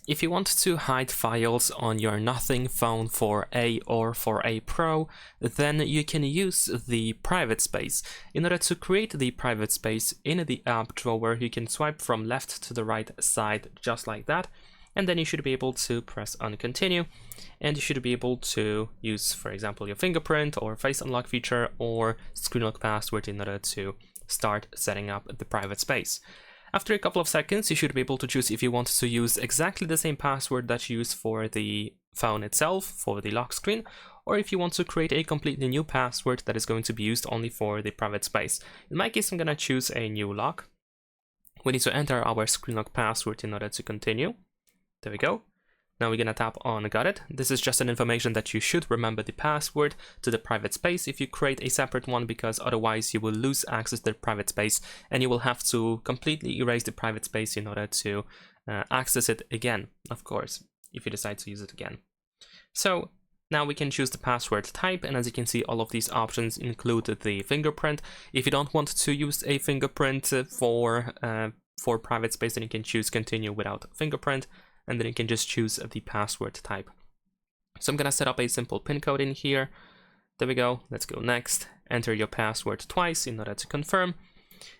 if you want to hide files on your Nothing Phone 4a or 4a Pro, then you can use the private space. In order to create the private space in the app drawer, you can swipe from left to the right side just like that, and then you should be able to press on continue, and you should be able to use, for example, your fingerprint or face unlock feature or screen lock password in order to start setting up the private space. After a couple of seconds, you should be able to choose if you want to use exactly the same password that you use for the phone itself, for the lock screen, or if you want to create a completely new password that is going to be used only for the private space. In my case, I'm going to choose a new lock. We need to enter our screen lock password in order to continue. There we go. Now we're going to tap on Got It. This is just an information that you should remember the password to the private space if you create a separate one, because otherwise you will lose access to the private space and you will have to completely erase the private space in order to access it again, of course, if you decide to use it again. So now we can choose the password type, and as you can see, all of these options include the fingerprint. If you don't want to use a fingerprint for private space, then you can choose continue without fingerprint, and then you can just choose the password type. So I'm gonna set up a simple pin code in here. There we go. Let's go next. Enter your password twice in order to confirm,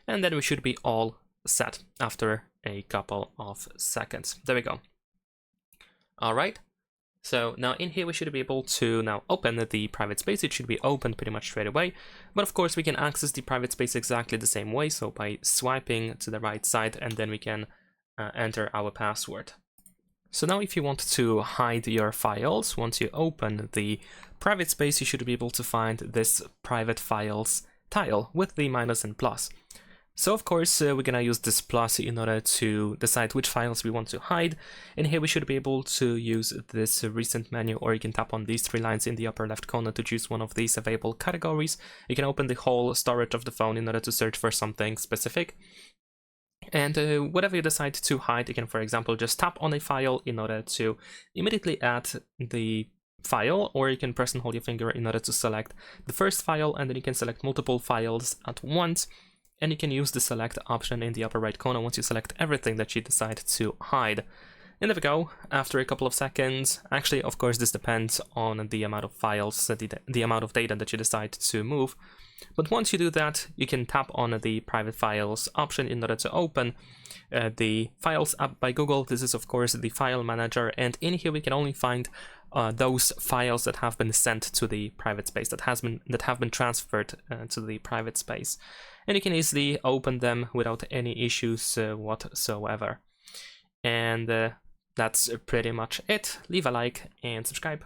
and then we should be all set after a couple of seconds. There we go. All right. So now in here we should be able to now open the private space. It should be open pretty much straight away, but of course we can access the private space exactly the same way, so by swiping to the right side, and then we can enter our password. So now if you want to hide your files, once you open the private space, you should be able to find this private files tile with the minus and plus. So of course we're gonna use this plus in order to decide which files we want to hide, and here we should be able to use this recent menu, or you can tap on these three lines in the upper left corner to choose one of these available categories. You can open the whole storage of the phone in order to search for something specific. And whatever you decide to hide, you can, for example, just tap on a file in order to immediately add the file, or you can press and hold your finger in order to select the first file, and then you can select multiple files at once, and you can use the select option in the upper right corner once you select everything that you decide to hide. And there we go. After a couple of seconds, actually, of course, this depends on the amount of files, the amount of data that you decide to move. But once you do that, you can tap on the private files option in order to open the Files app by Google. This is, of course, the file manager, and in here we can only find those files that have been sent to the private space, that have been transferred to the private space, and you can easily open them without any issues whatsoever. And that's pretty much it. Leave a like and subscribe.